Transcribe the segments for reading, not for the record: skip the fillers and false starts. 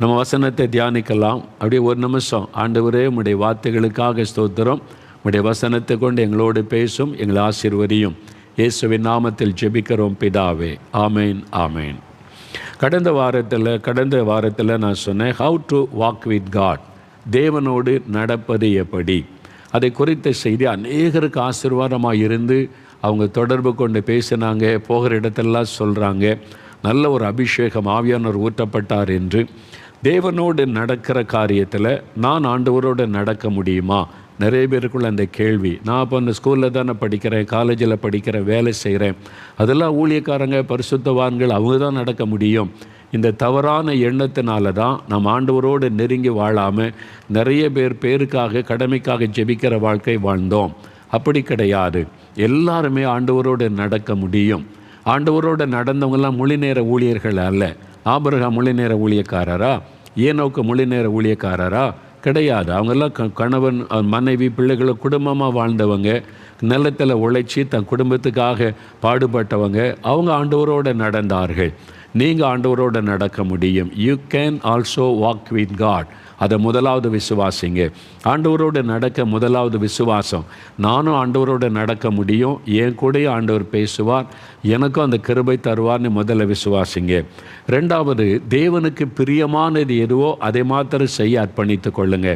நம்ம வசனத்தை தியானிக்கலாம். அப்படியே ஒரு நிமிஷம். ஆண்டவரே, உம்முடைய வார்த்தைகளுக்காக ஸ்தோத்திரம். உம்முடைய வசனத்தை கொண்டு எங்களோடு பேசும், எங்களை ஆசீர்வதியும். இயேசுவின் நாமத்தில் ஜெபிக்கிறோம் பிதாவே. ஆமேன், ஆமேன். கடந்த வாரத்தில் நான் சொன்னேன், how to walk with God, தேவனோடு நடப்பது எப்படி. அதை குறித்த செய்தி அநேகருக்கு ஆசீர்வாதமாக இருந்து அவங்க தொடர்பு கொண்டு பேசினாங்க. போகிற இடத்தெல்லாம் சொல்கிறாங்க, நல்ல ஒரு அபிஷேகம், ஆவியானவர் ஊற்றப்பட்டார் என்று. தேவனோடு நடக்கிற காரியத்தில் நான் ஆண்டவரோடு நடக்க முடியுமா? நிறைய பேருக்குள்ள அந்த கேள்வி. நான் இப்போ அந்த ஸ்கூலில் தானே படிக்கிறேன், காலேஜில் படிக்கிறேன், வேலை செய்கிறேன், அதெல்லாம் ஊழியக்காரங்க, பரிசுத்தவான்கள், அவங்க தான் நடக்க முடியும். இந்த தவறான எண்ணத்தினால தான் நம்ம ஆண்டவரோடு நெருங்கி வாழாமல் நிறைய பேருக்காக, கடமைக்காக ஜெபிக்கிற வாழ்க்கை வாழ்ந்தோம். அப்படி கிடையாது. எல்லாருமே ஆண்டவரோடு நடக்க முடியும். ஆண்டவரோடு நடந்தவங்கெல்லாம் முழு நேர ஊழியர்கள் அல்ல. ஆபிரகாம் முழு நேர ஊழியக்காரரா? ஏனோக்கு முழு நேர ஊழியக்காரரா? கிடையாது. அவங்கெல்லாம் கணவன், மனைவி, பிள்ளைகளை குடும்பமாக வாழ்ந்தவங்க, நிலத்தில் உழைச்சி தன் குடும்பத்துக்காக பாடுபட்டவங்க. அவங்க ஆண்டவரோடு நடந்தார்கள். நீங்கள் ஆண்டவரோடு நடக்க முடியும். You can also walk with God. அதை முதலாவது விசுவாசிங்க. ஆண்டவரோடு நடக்க முதலாவது விசுவாசம். நானும் ஆண்டவரோடு நடக்க முடியும், என் கூட ஆண்டவர் பேசுவார், எனக்கும் அந்த கிருபை தருவார்னு முதல்ல விசுவாசிங்க. ரெண்டாவது, தேவனுக்கு பிரியமானது எதுவோ அதை மாத்திரம் செய்ய அர்ப்பணித்து கொள்ளுங்க.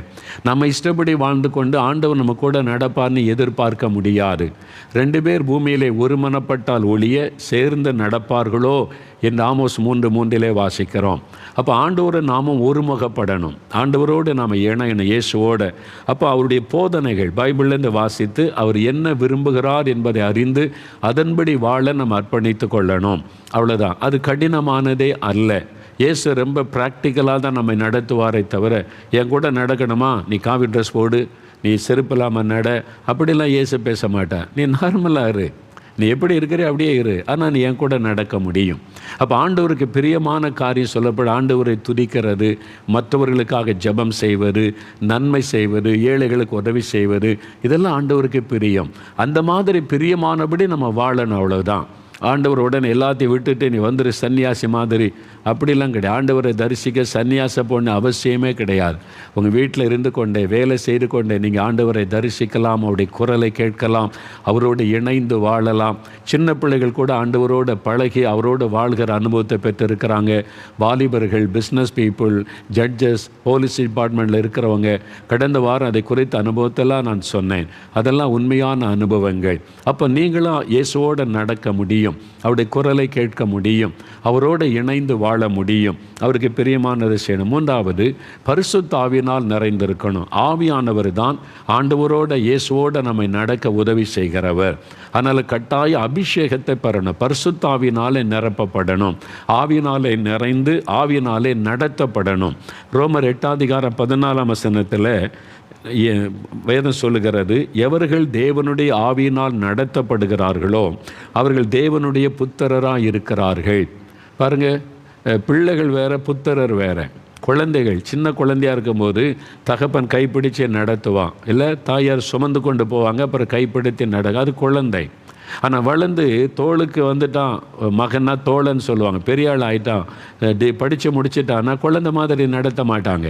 நம்ம இஷ்டப்படி வாழ்ந்து கொண்டு ஆண்டவர் நம்ம கூட நடப்பார்னு எதிர்பார்க்க முடியாது. 2 பேர் பூமியிலே ஒருமனப்பட்டால் ஒழிய சேர்ந்து நடப்பார்களோ என்று ஆமோஸ் 3:3 வாசிக்கிறோம். அப்போ ஆண்டவரை நாமும் ஒருமுகப்படணும். ஆண்டவரோடு நாம் இணையணும், இயேசுவோடு. அப்போ அவருடைய போதனைகள் பைபிள்லேருந்து வாசித்து அவர் என்ன விரும்புகிறார் என்பதை அறிந்து அதன்படி வாழ நம்ம அர்ப்பணித்து கொள்ளணும். அவ்வளோதான். அது கடினமானதே அல்ல. இயேசு ரொம்ப ப்ராக்டிக்கலாக தான் நம்மை நடத்துவாரை தவிர, என் கூட நடக்கணுமா, நீ காவி ட்ரெஸ் போடு, நீ செருப்பு இல்லாமல் நட, அப்படிலாம் இயேசு பேச மாட்டேன். நீ நார்மலாக இரு, நீ எப்படி இருக்கிறே அப்படியே இரு, ஆனால் நீ என் கூட நடக்க முடியும். அப்போ ஆண்டவருக்கு பிரியமான காரியம் சொல்லப்பட, ஆண்டவரை துதிக்கிறது, மற்றவர்களுக்காக ஜெபம் செய்வது, நன்மை செய்வது, ஏழைகளுக்கு உதவி செய்வது, இதெல்லாம் ஆண்டவருக்கு பிரியம். அந்த மாதிரி பிரியமானபடி நம்ம வாழணும், அவ்வளோதான். ஆண்டவர் உடனே எல்லாத்தையும் விட்டுட்டு நீ வந்துரு சன்னியாசி மாதிரி அப்படிலாம் கிடையாது. ஆண்டவரை தரிசிக்க சன்னியாச போன அவசியமே கிடையாது. உங்கள் வீட்டில் இருந்து கொண்டே, வேலை செய்து கொண்டே நீங்கள் ஆண்டவரை தரிசிக்கலாம், அவருடைய குரலை கேட்கலாம், அவரோடு இணைந்து வாழலாம். சின்ன பிள்ளைகள் கூட ஆண்டவரோடு பழகி அவரோடு வாழ்கிற அனுபவத்தை பெற்றிருக்கிறாங்க. வாலிபர்கள், பிஸ்னஸ் பீப்புள், ஜட்ஜஸ், போலீஸ் டிபார்ட்மெண்ட்டில் இருக்கிறவங்க, கடந்த வாரம் அதை குறித்த அனுபவத்தெல்லாம் நான் சொன்னேன். அதெல்லாம் உண்மையான அனுபவங்கள். அப்போ நீங்களும் இயேசுவோடு நடக்க முடியும், அவருடைய குரலை கேட்க முடியும், அவரோடு இணைந்து வாழ முடியும், அவருக்கு பிரியமானதை செய்யணும். 3வது, பரிசுத்த ஆவியினால் நிறைந்திருக்கணும். ஆவியானவர் தான் ஆண்டவரோட இயேசுவோடு நம்மை நடக்க உதவி செய்கிறவர். அதனால் கட்டாய அபிஷேகத்தை பெறணும், பரிசுத்த ஆவியினாலே நிரப்பப்படணும், ஆவியினாலே நிறைந்து ஆவியினாலே நடத்தப்படணும். ரோமர் 8:14 வேதம் சொல்லுகிறது, எவர்கள் தேவனுடைய ஆவியினால் நடத்தப்படுகிறார்களோ அவர்கள் தேவனுடைய புத்திரராக இருக்கிறார்கள். பாருங்கள், பிள்ளைகள் வேறு, புத்திரர் வேறு. குழந்தைகள் சின்ன குழந்தையாக இருக்கும்போது தகப்பன் கைப்பிடிச்சு நடத்துவான், இல்லை தாயார் சுமந்து கொண்டு போவாங்க, அப்புறம் கைப்பிடித்து நடக்க, அது குழந்தை. ஆனால் வளர்ந்து தோளுக்கு வந்துட்டான், மகன்னா தோழன்னு சொல்லுவாங்க, பெரிய ஆள் ஆகிட்டான், படித்து முடிச்சுட்டான்னா குழந்தை மாதிரி நடத்த மாட்டாங்க.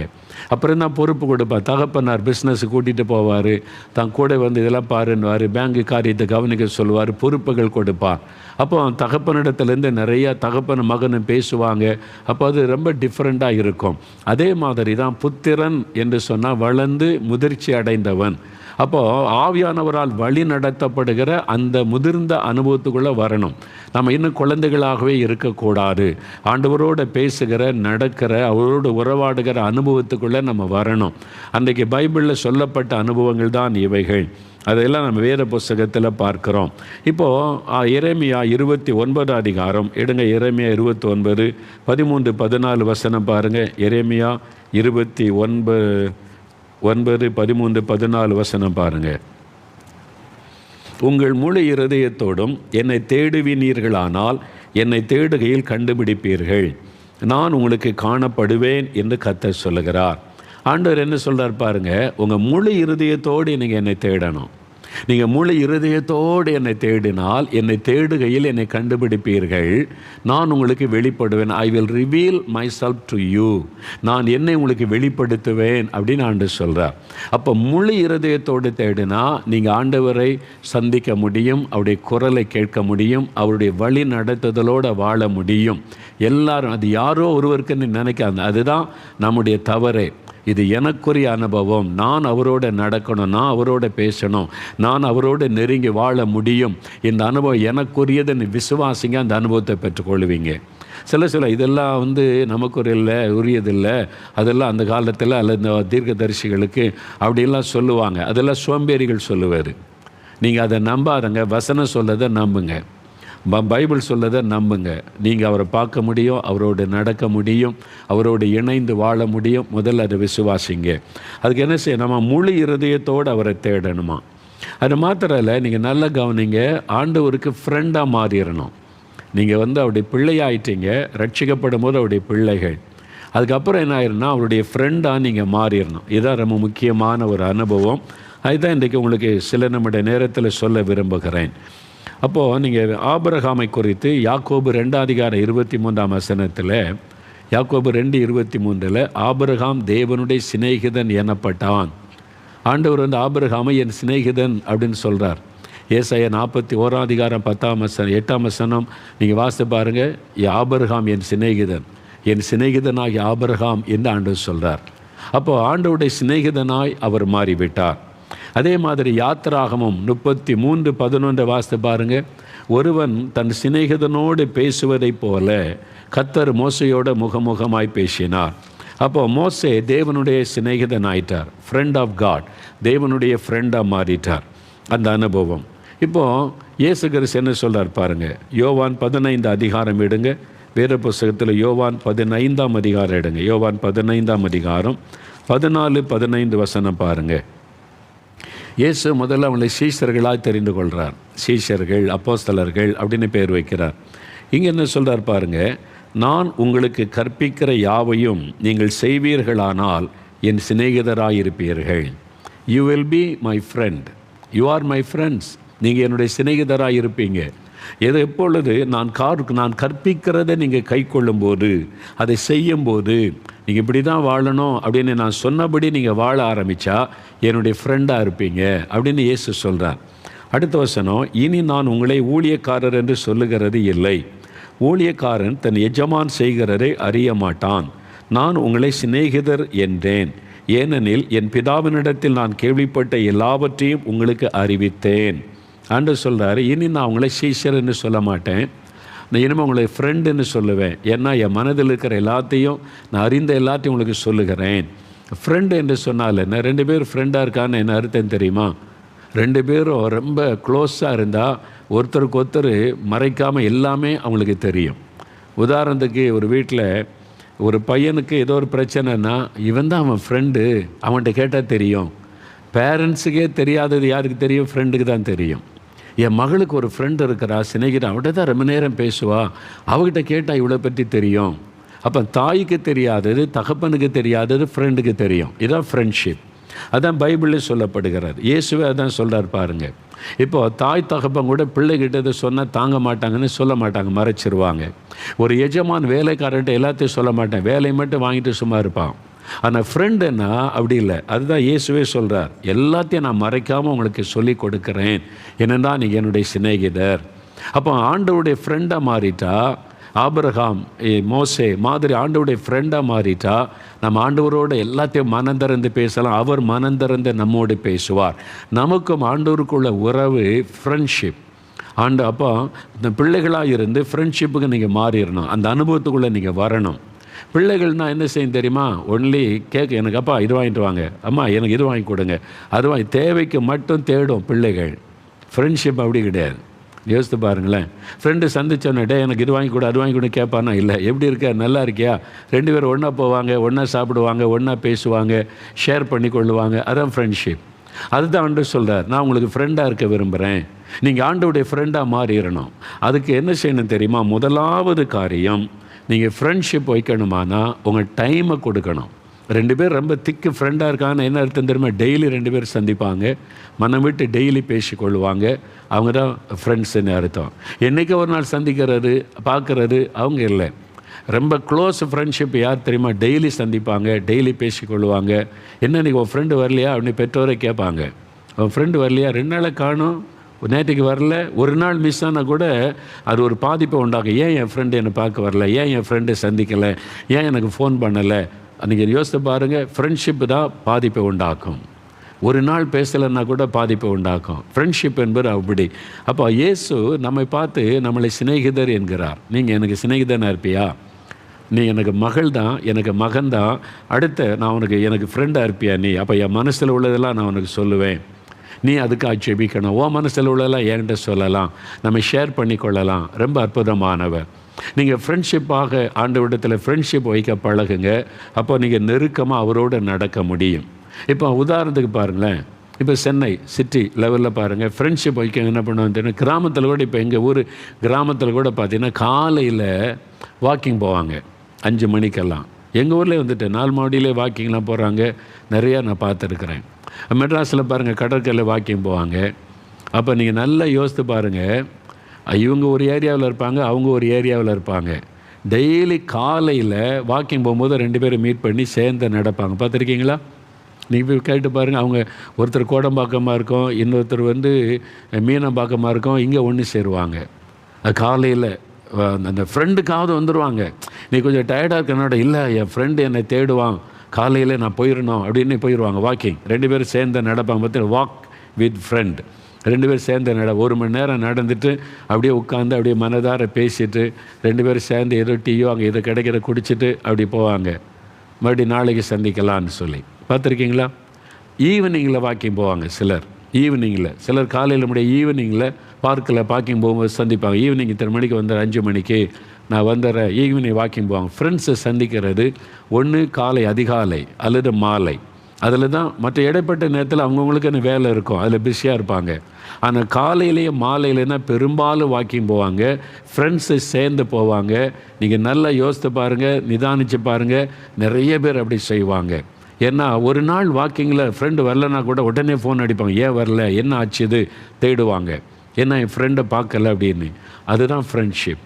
அப்புறம் தான் பொறுப்பு கொடுப்பார். தகப்பனார் பிஸ்னஸுக்கு கூட்டிகிட்டு போவார், தான் கூட வந்து இதெல்லாம் பாருன்னுவார், பேங்கு காரியத்தை கவனிக்க சொல்லுவார், பொறுப்புகள் கொடுப்பார். அப்போ தகப்பனிடத்துலேருந்து நிறையா தகப்பன் மகனும் பேசுவாங்க. அப்போ அது ரொம்ப டிஃப்ரெண்ட்டாக இருக்கும். அதே மாதிரி தான் புத்திரன் என்று சொன்னால் வளர்ந்து முதிர்ச்சி அடைந்தவன். அப்போது ஆவியானவரால் வழி நடத்தப்படுகிற அந்த முதிர்ந்த அனுபவத்துக்குள்ளே வரணும். நம்ம இன்னும் குழந்தைகளாகவே இருக்கக்கூடாது. ஆண்டவரோடு பேசுகிற, நடக்கிற, அவரோடு உறவாடுகிற அனுபவத்துக்குள்ளே நம்ம வரணும். அன்றைக்கு பைபிளில் சொல்லப்பட்ட அனுபவங்கள் தான் இவைகள். அதெல்லாம் நம்ம வேத புஸ்தகத்தில் பார்க்குறோம். இப்போது எரேமியா 29 எடுங்க. எரேமியா 29 13 14 வசனம் பாருங்கள். எரேமியா 29 13 14 வசனம் பாருங்கள். உங்கள் முழு இருதயத்தோடும் என்னை தேடுவினீர்களானால் என்னை தேடுகையில் கண்டுபிடிப்பீர்கள், நான் உங்களுக்கு காணப்படுவேன் என்று கர்த்தர் சொல்லுகிறார். ஆண்டவர் என்ன சொல்கிறார் பாருங்கள், உங்கள் முழு இருதயத்தோடு நீங்கள் என்னை தேடணும். நீங்கள் முழு இருதயத்தோடு என்னை தேடினால், என்னை தேடுகையில் என்னை கண்டுபிடிப்பீர்கள், நான் உங்களுக்கு வெளிப்படுவேன். I will reveal myself to you. நான் என்னை உங்களுக்கு வெளிப்படுத்துவேன் அப்படின்னு ஆண்டவர் சொல்கிறார். அப்போ முழு இருதயத்தோடு தேடினா நீங்கள் ஆண்டவரை சந்திக்க முடியும், அவருடைய குரலை கேட்க முடியும், அவருடைய வழி நடத்துதலோடு வாழ முடியும். எல்லாரும் அது யாரோ ஒருவருக்குன்னு நினைக்காது. அதுதான் நம்முடைய தவறே. இது எனக்குரிய அனுபவம், நான் அவரோட நடக்கணும், நான் அவரோட பேசணும், நான் அவரோட நெருங்கி வாழ முடியும், இந்த அனுபவம் எனக்குரியதுன்னு விசுவாசிங்க, அந்த அனுபவத்தை பெற்றுக்கொள்வீங்க. சில இதெல்லாம் நமக்கு உரியதில்லை, அதெல்லாம் அந்த காலத்தில் அல்லது இந்த தீர்க்கதரிசிகளுக்கு அப்படிலாம் சொல்லுவாங்க. அதெல்லாம் சோம்பேறிகள் சொல்லுவார். நீங்கள் அதை நம்பாதங்க, வசனம் சொல்லதை நம்புங்க, பைபிள் சொல்லதை நம்புங்க. நீங்கள் அவரை பார்க்க முடியும், அவரோடு நடக்க முடியும், அவரோடு இணைந்து வாழ முடியும். முதல்ல அதை விசுவாசிங்க. அதுக்கு என்ன செய்ய, நம்ம முழு இருதயத்தோடு அவரை தேடணுமா. அது மாத்திரம் இல்லை, நீங்கள் நல்லா கவனிங்க, ஆண்டவருக்கு ஃப்ரெண்டாக மாறிடணும். நீங்கள் அவருடைய பிள்ளையாயிட்டீங்க, ரட்சிக்கப்படும் போது அவருடைய பிள்ளைகள். அதுக்கப்புறம் என்ன ஆயிருன்னா அவருடைய ஃப்ரெண்டாக நீங்கள் மாறிடணும். இதுதான் ரொம்ப முக்கியமான ஒரு அனுபவம். அதுதான் இன்றைக்கி உங்களுக்கு சில நம்முடைய நேரத்தில் சொல்ல விரும்புகிறேன். அப்போது நீங்கள் ஆபிரகாமை குறித்து யாக்கோபு 2:23 யாக்கோபு 2:23 ஆபிரகாம் தேவனுடைய சிநேகிதன் எனப்பட்டான். ஆண்டவர் ஆபிரகாமை என் சிநேகிதன் அப்படின்னு சொல்கிறார். ஏசாயா 41:10 நீங்கள் வாசித்து பாருங்கள். ஆபிரகாம் என் சிநேகிதன், என் சிநேகிதனாகி ஆபிரகாம் என்று ஆண்டவர் சொல்கிறார். அப்போது ஆண்டவருடைய சிநேகிதனாய் அவர் மாறிவிட்டார். அதே மாதிரி யாத்திராகமம் 33:11 வாசித்து பாருங்கள். ஒருவன் தன் சிநேகிதனோடு பேசுவதைப் போல கர்த்தர் மோசையோட முகமுகமாய் பேசினார். அப்போது மோசே தேவனுடைய சிநேகிதன் ஆயிட்டார், ஃப்ரெண்ட் ஆஃப் காட், தேவனுடைய ஃப்ரெண்டாக மாறிட்டார். அந்த அனுபவம். இப்போது இயேசு கிறிஸ்து என்ன சொல்கிறார் பாருங்கள். யோவான் 15 எடுங்க, வேறு புஸ்தகத்தில் யோவான் 15 எடுங்க. யோவான் 15 14-15 பாருங்கள். இயேசு முதல்ல அவங்களை சீஷர்களாக தெரிந்து கொள்கிறார். சீஷர்கள், அப்போஸ்தலர்கள் அப்படின்னு பேர் வைக்கிறார். இங்கே என்ன சொல்கிறார் பாருங்கள். நான் உங்களுக்கு கற்பிக்கிற யாவையும் நீங்கள் செய்வீர்களானால் என் சிநேகிதராயிருப்பீர்கள். You will be my friend, you are my friends. நீங்கள் என்னுடைய சிநேகிதராக இருப்பீங்க. எது எப்பொழுது நான் கற்பிக்கிறதை நீங்கள் கை கொள்ளும்போது, அதை செய்யும்போது, நீங்கள் இப்படி தான் வாழணும் அப்படின்னு நான் சொன்னபடி நீங்கள் வாழ ஆரம்பித்தா என்னுடைய ஃப்ரெண்டாக இருப்பீங்க அப்படின்னு இயேசு சொல்கிறார். அடுத்த வசனம், இனி நான் உங்களை ஊழியக்காரர் என்று சொல்லுகிறது இல்லை. ஊழியக்காரன் தன் எஜமான் செய்கிறதை அறிய மாட்டான். நான் உங்களை சிநேகிதர் என்றேன், ஏனெனில் என் பிதாவினிடத்தில் நான் கேள்விப்பட்ட எல்லாவற்றையும் உங்களுக்கு அறிவித்தேன். ஆண்டவர் சொல்கிறாரு, இனி நான் உங்களை சீஷர் என்று சொல்ல மாட்டேன், நான் இனிமேல் உங்களை ஃப்ரெண்டுன்னு சொல்லுவேன். ஏன்னா என் மனதில் இருக்கிற எல்லாத்தையும், நான் அறிந்த எல்லாத்தையும் உங்களுக்கு சொல்லுகிறேன். ஃப்ரெண்டு என்று சொன்னால் என்ன, 2 பேர் ஃப்ரெண்டாக இருக்கான்னு என்ன அர்த்தம் தெரியுமா? 2 பேரும் ரொம்ப க்ளோஸாக இருந்தால் ஒருத்தருக்கு ஒருத்தர் மறைக்காமல் எல்லாமே அவங்களுக்கு தெரியும். உதாரணத்துக்கு ஒரு வீட்டில் ஒரு பையனுக்கு ஏதோ ஒரு பிரச்சனைனா, இவன் தான் அவன் ஃப்ரெண்டு, அவன்கிட்ட கேட்டால் தெரியும். பேரண்ட்ஸுக்கே தெரியாதது யாருக்கு தெரியும்? ஃப்ரெண்டுக்கு தான் தெரியும். என் மகளுக்கு ஒரு ஃப்ரெண்டு இருக்கிறா, சிநேகிதா, அவட்ட தான் ரொம்ப நேரம் பேசுவா, அவகிட்ட கேட்டால் இவ்வளோ பற்றி தெரியும். அப்போ தாய்க்கு தெரியாதது, தகப்பனுக்கு தெரியாதது ஃப்ரெண்டுக்கு தெரியும். இதுதான் ஃப்ரெண்ட்ஷிப். அதான் பைபிளில் சொல்லப்படுகிறார். இயேசுவே அதான் சொல்கிறார் பாருங்கள். இப்போது தாய் தகப்பன் கூட பிள்ளைகிட்ட சொன்னால் தாங்க மாட்டாங்கன்னு சொல்ல மாட்டாங்க, மறைச்சிருவாங்க. ஒரு எஜமான் வேலைக்காரர்கிட்ட எல்லாத்தையும் சொல்ல மாட்டேன், வேலையை மட்டும் வாங்கிட்டு சும்மா இருப்பான். ஆனால் ஃப்ரெண்டுன்னா அப்படி இல்லை. அதுதான் இயேசுவே சொல்கிறார், எல்லாத்தையும் நான் மறைக்காமல் உங்களுக்கு சொல்லி கொடுக்குறேன், என்னென்னா நீங்கள் என்னுடைய சிநேகிதர். அப்போ ஆண்டவருடைய ஃப்ரெண்டாக மாறிட்டா, ஆபிரகாம் மோசே மாதிரி ஆண்டவருடைய ஃப்ரெண்டாக மாறிட்டா, நம்ம ஆண்டவரோட எல்லாத்தையும் மனந்திறந்து பேசலாம், அவர் மனந்திறந்து நம்மோடு பேசுவார். நமக்கும் ஆண்டவருக்குள்ள உறவு ஃப்ரெண்ட்ஷிப். அப்போ இந்த பிள்ளைகளாக இருந்து ஃப்ரெண்ட்ஷிப்புக்கு நீங்கள் மாறிடணும், அந்த அனுபவத்துக்குள்ளே நீங்கள் வரணும். பிள்ளைகள்னால் என்ன செய்யும் தெரியுமா? ஒன்லி கேட்க, எனக்கு அப்பா இது வாங்கிட்டு வாங்க, அம்மா எனக்கு இது வாங்கி கொடுங்க, அது வாங்கி தேவைக்கு மட்டும் தேடும் பிள்ளைகள். ஃப்ரெண்ட்ஷிப் அப்படி கிடையாது. யோசித்து பாருங்களேன். ஃப்ரெண்டு சந்திச்சோன்னே எனக்கு இது வாங்கி கொடு, அது வாங்கி கொடு கேட்பானா? இல்லை. எப்படி இருக்க, நல்லா இருக்கியா? 2 பேரும் ஒன்றா போவாங்க, ஒன்றா சாப்பிடுவாங்க, ஒன்றா பேசுவாங்க, ஷேர் பண்ணி கொள்ளுவாங்க. அதான் ஃப்ரெண்ட்ஷிப். அதுதான் ஆண்டவர் சொல்கிறார், நான் உங்களுக்கு ஃப்ரெண்டாக இருக்க விரும்புகிறேன். நீங்கள் ஆண்டவருடைய ஃப்ரெண்டாக மாறிடணும். அதுக்கு என்ன செய்யணும் தெரியுமா? முதலாவது காரியம், நீங்கள் ஃப்ரெண்ட்ஷிப் வைக்கணுமானா உங்கள் டைமை கொடுக்கணும். 2 பேர் ரொம்ப திக்கு ஃப்ரெண்டாக இருக்கான்னு என்ன அர்த்தம் தெரியுமா? டெய்லி 2 பேர் சந்திப்பாங்க, மனம் விட்டு டெய்லி பேசிக்கொள்வாங்க. அவங்க தான் ஃப்ரெண்ட்ஸுன்னு அர்த்தம். என்றைக்கு ஒரு நாள் சந்திக்கிறது பார்க்குறது அவங்க இல்லை. ரொம்ப க்ளோஸ் ஃப்ரெண்ட்ஷிப் யார் தெரியுமா? டெய்லி சந்திப்பாங்க, டெய்லி பேசிக்கொள்வாங்க. என்ன இன்றைக்கி உன் ஃப்ரெண்டு வரலையா அப்படின்னு பெற்றோரை கேட்பாங்க. உன் ஃப்ரெண்டு வரலையா? 2 நாளை காணும், நேற்றுக்கு வரல. ஒரு நாள் மிஸ் ஆனால் கூட அது ஒரு பாதிப்பை உண்டாகும். ஏன் என் ஃப்ரெண்டு என்னை பார்க்க வரல? ஏன் என் ஃப்ரெண்டு சந்திக்கலை? ஏன் எனக்கு ஃபோன் பண்ணலை? அன்றைக்கி யோசித்து பாருங்கள். ஃப்ரெண்ட்ஷிப்பு தான் பாதிப்பை உண்டாக்கும். ஒரு நாள் பேசலைன்னா கூட பாதிப்பை உண்டாக்கும். ஃப்ரெண்ட்ஷிப் என்பது அப்படி. அப்போ இயேசு நம்மை பார்த்து நம்மளை சிநேகிதர் என்கிறார். நீங்கள் எனக்கு சிநேகிதனாக இருப்பியா? நீ எனக்கு மகள் தான், எனக்கு மகன் தான், அடுத்த நான் எனக்கு ஃப்ரெண்டாக இருப்பியா நீ? அப்போ என் மனசில் உள்ளதெல்லாம் நான் உனக்கு சொல்லுவேன், நீ அதுக்காக ஜெபிக்கணும். உன் மனசில் உள்ளதெல்லாம் என்கிட்ட சொல்லலாம், நம்ம ஷேர் பண்ணிக்கொள்ளலாம். ரொம்ப அற்புதமானவர். நீங்கள் ஃப்ரெண்ட்ஷிப்பாக ஆண்டவரிடத்தில் ஃப்ரெண்ட்ஷிப் வைக்க பழகுங்க. அப்போ நீங்கள் நெருக்கமாக அவரோடு நடக்க முடியும். இப்போ உதாரணத்துக்கு பாருங்களேன், இப்போ சென்னை சிட்டி லெவலில் பாருங்கள், ஃப்ரெண்ட்ஷிப் வைக்க என்ன பண்ணுவாங்க தெரியும்? கிராமத்தில் கூட, இப்போ எங்கள் ஊர் கிராமத்தில் கூட பார்த்தீங்கன்னா காலையில் வாக்கிங் போவாங்க 5 மணிக்கெல்லாம். எங்கள் ஊரில் வந்துட்டு 4 மாடியிலே வாக்கிங்லாம் போகிறாங்க, நிறையா நான் பார்த்துருக்குறேன். மெட்ராஸில் பாருங்கள் கடற்கரையில் வாக்கிங் போவாங்க. அப்போ நீங்கள் நல்லா யோசித்து பாருங்கள், இவங்க ஒரு ஏரியாவில் இருப்பாங்க, அவங்க ஒரு ஏரியாவில் இருப்பாங்க. டெய்லி காலையில் வாக்கிங் போகும்போது 2 பேரும் மீட் பண்ணி சேர்ந்து நடப்பாங்க. பார்த்துருக்கீங்களா? நீங்கள் போய் கேட்டு பாருங்கள். அவங்க ஒருத்தர் கோடம்பாக்கமாக இருக்கும், இன்னொருத்தர் மீனம்பாக்கமாக இருக்கும், இங்கே ஒன்று சேருவாங்க. காலையில் அந்த ஃப்ரெண்டுக்காவது வந்துடுவாங்க. நீ கொஞ்சம் டயர்டாக இருக்கனோட, இல்லை என் ஃப்ரெண்டு என்னை தேடுவான், காலையில் நான் போயிடணும் அப்படின்னு போயிடுவாங்க வாக்கிங். 2 பேரும் சேர்ந்து நடப்பாங்க. பார்த்து வாக் வித் ஃப்ரெண்ட். 2 பேரும் சேர்ந்து 1 மணி நேரம் நடந்துட்டு அப்படியே உட்காந்து அப்படியே மனதார பேசிட்டு 2 பேரும் சேர்ந்து ஏதோ டீயோ அங்கே ஏதோ கிடைக்கிற குடிச்சிட்டு அப்படி போவாங்க. மறுபடியும் நாளைக்கு சந்திக்கலான்னு சொல்லி. பார்த்துருக்கீங்களா? ஈவினிங்கில் வாக்கிங் போவாங்க சிலர். சிலர் காலையில் முடிய ஈவினிங்கில் பார்க்கில் வாக்கிங் போகும்போது சந்திப்பாங்க. ஈவினிங் இத்தனை மணிக்கு 5 மணிக்கு நான் வந்துடுறேன். ஈவினிங் வாக்கிங் போவாங்க. ஃப்ரெண்ட்ஸை சந்திக்கிறது ஒன்று காலை அதிகாலை அல்லது மாலை. அதில் தான் மற்ற இடைப்பட்ட நேரத்தில் அவங்கவுங்களுக்குன்னு வேலை இருக்கும், அதில் பிஸியாக இருப்பாங்க. ஆனால் காலையிலேயே மாலையிலேனா பெரும்பாலும் வாக்கிங் போவாங்க, ஃப்ரெண்ட்ஸை சேர்ந்து போவாங்க. நீங்கள் நல்லா யோசித்து பாருங்கள், நிதானித்து பாருங்கள், நிறைய பேர் அப்படி செய்வாங்க. ஏன்னா ஒரு நாள் வாக்கிங்கில் ஃப்ரெண்டு வரலன்னா கூட உடனே ஃபோன் அடிப்பாங்க, ஏன் வரல, என்ன ஆச்சுது தேடுவாங்க, என்ன என் ஃப்ரெண்டை பார்க்கல அப்படின்னு. அதுதான் ஃப்ரெண்ட்ஷிப்.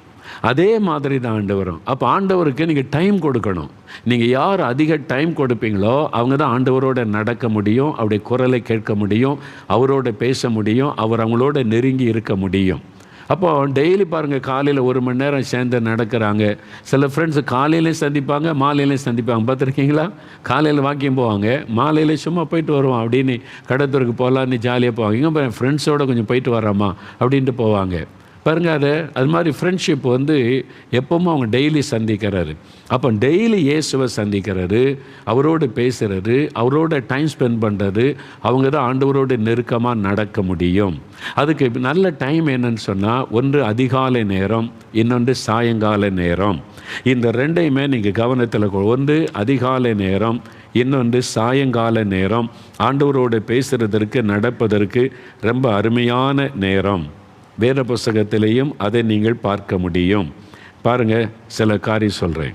அதே மாதிரி தான் ஆண்டவரும். அப்போ ஆண்டவருக்கு நீங்கள் டைம் கொடுக்கணும். நீங்கள் யார் அதிக டைம் கொடுப்பீங்களோ அவங்க தான் ஆண்டவரோட நடக்க முடியும், அவருடைய குரலை கேட்க முடியும், அவரோட பேச முடியும், அவர் அவங்களோட நெருங்கி இருக்க முடியும். அப்போ டெய்லி பாருங்கள், காலையில் 1 மணி நேரம் சேர்ந்து நடக்கிறாங்க. சில ஃப்ரெண்ட்ஸு காலையிலையும் சந்திப்பாங்க, மாலையிலையும் சந்திப்பாங்க. பார்த்துருக்கீங்களா? காலையில் வாக்கியம் போவாங்க, மாலையில் சும்மா போயிட்டு வருவோம் அப்படின்னு, கடத்தூருக்கு போகலான்னு ஜாலியாக போவாங்க. இங்கே ஃப்ரெண்ட்ஸோடு கொஞ்சம் போயிட்டு வரோமா அப்படின்ட்டு போவாங்க. பாருங்கள், அது மாதிரி ஃப்ரெண்ட்ஷிப் எப்போவும் அவங்க டெய்லி சந்திக்கிறாரு. அப்போ டெய்லி இயேசுவை சந்திக்கிறது, அவரோடு பேசுகிறது, அவரோட டைம் ஸ்பெண்ட் பண்ணுறது, அவங்க தான் ஆண்டவரோடு நெருக்கமாக நடக்க முடியும். அதுக்கு நல்ல டைம் என்னன்னு சொன்னால், ஒன்று அதிகாலை நேரம், இன்னொன்று சாயங்கால நேரம். இந்த 2ஐயுமே நீங்கள் கவனத்தில் ஒன்று அதிகாலை நேரம், இன்னொன்று சாயங்கால நேரம். ஆண்டவரோடு பேசுகிறதற்கு நடப்பதற்கு ரொம்ப அருமையான நேரம். வேத புஸ்தகத்திலேயும் அதை நீங்கள் பார்க்க முடியும். பாருங்கள், சில காரியம் சொல்கிறேன்.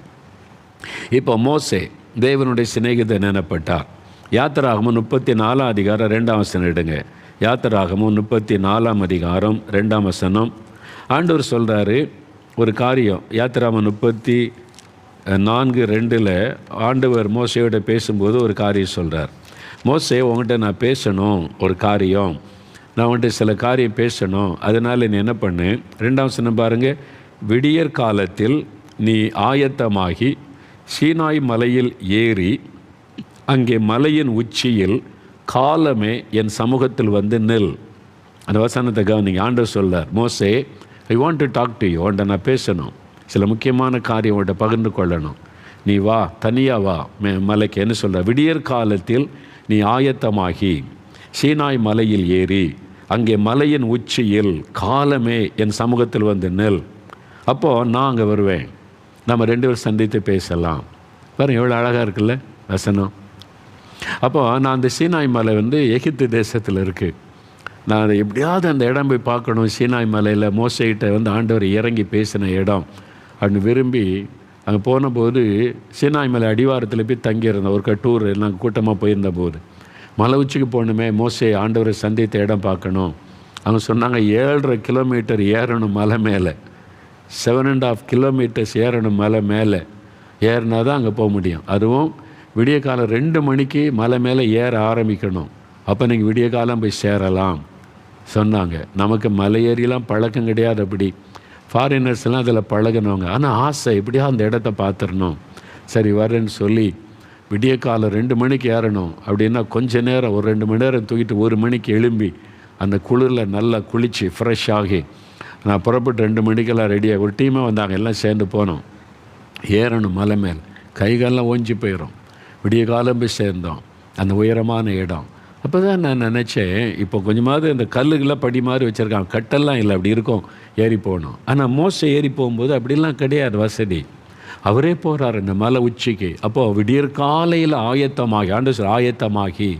இப்போ மோசே தேவனுடைய சிநேகிதன் எனப்பட்டார். யாத்திராகமம் 34 அதிகாரம் 2ஆம் வசனம் எடுங்க. யாத்திராகமம் 34 அதிகாரம் 2ஆம் வசனம். ஆண்டவர் சொல்கிறாரு ஒரு காரியம். யாத்திராகமம் 34:2 ஆண்டவர் மோசையோட பேசும்போது ஒரு காரியம் சொல்கிறார். மோசே, உங்கள்கிட்ட நான் பேசணும் ஒரு காரியம், நான் வந்துட்டு சில காரியம் பேசணும், அதனால் நீ என்ன பண்ணு. 2ஆம் வசனம் பாருங்கள். விடியற் காலத்தில் நீ ஆயத்தமாகி சீனாய் மலையில் ஏறி அங்கே மலையின் உச்சியில் காலமே என் சமூகத்தில் வந்து நில். அந்த வசனத்தை கவனிங்க. ஆண்டவர் சொல்றார், மோசே, I want to talk to you, உன்ட்ட நான் பேசணும், சில முக்கியமான காரியம் உன்ட்ட பகிர்ந்து கொள்ளணும். நீ வா, தனியாக வா மலைக்கு. என்ன சொல்கிற? விடியற் காலத்தில் நீ ஆயத்தமாகி சீனாய் மலையில் ஏறி அங்கே மலையின் உச்சியில் காலமே என் சமூகத்தில் வந்து நெல். அப்போது நான் அங்கே வருவேன், நம்ம 2 பேரும் சந்தித்து பேசலாம். பாருங்கள், எவ்வளோ அழகாக இருக்குல்ல வசனம். அப்போது நான் அந்த சீனாய் மலை எகிப்து தேசத்தில் இருக்குது. நான் அதை எப்படியாவது அந்த இடம் போய் பார்க்கணும். சீனாய் மலையில் மோசைகிட்ட ஆண்டவர் இறங்கி பேசின இடம் அப்படின்னு விரும்பி அங்கே போனபோது சீனாய் மலை அடிவாரத்தில் போய் தங்கியிருந்தோம். ஒரு டூர் நாங்கள் கூட்டமாக போயிருந்த போது மலை உச்சிக்கு போகணுமே, மோசே ஆண்டவரை சந்தித்த இடம் பார்க்கணும். அவங்க சொன்னாங்க 7.5 கிலோமீட்டர் ஏறணும் மலை மேலே, 7.5 கிலோமீட்டர்ஸ் ஏறணும் மலை மேலே. ஏறினா தான் அங்கே போக முடியும். அதுவும் விடிய காலம் 2 மணிக்கு மலை மேலே ஏற ஆரம்பிக்கணும். அப்போ நீங்கள் விடிய காலம் போய் சேரலாம் சொன்னாங்க. நமக்கு மலை ஏறிலாம் பழக்கம் கிடையாது. அப்படி ஃபாரினர்ஸ்லாம் அதில் பழகினவங்க. ஆனால் ஆசை எப்படியா அந்த இடத்த பார்த்துடணும். சரி வரேன்னு சொல்லி விடிய காலம் 2 மணிக்கு ஏறணும் அப்படின்னா கொஞ்ச நேரம் ஒரு 2 மணி நேரம் தூக்கிட்டு 1 மணிக்கு எழும்பி அந்த குளிரில் நல்லா குளித்து ஃப்ரெஷ் ஆகி நான் புறப்பட்டு 2 மணிக்கெல்லாம் ரெடியாக ஒரு டீமாக வந்தாங்க. எல்லாம் சேர்ந்து போனோம். ஏறணும் மலை மேல், கைகாலெலாம் ஓஞ்சி போயிடும். விடிய காலம் போய் சேர்ந்தோம் அந்த உயரமான இடம். அப்போ தான் நான் நினச்சேன், இப்போ கொஞ்சமாவது இந்த கல்லுகளாக படி மாதிரி வச்சுருக்காங்க, கட்டெல்லாம் இல்லை, அப்படி இருக்கும் ஏறி போகணும். ஆனால் மோசே ஏறி போகும்போது அப்படிலாம் கிடையாது வசதி. அவரே போகிறார் இந்த மலை உச்சிக்கு. அப்போது விடியற் காலையில் ஆயத்தமாகி, ஆண்டவர் ஆயத்தமாகி,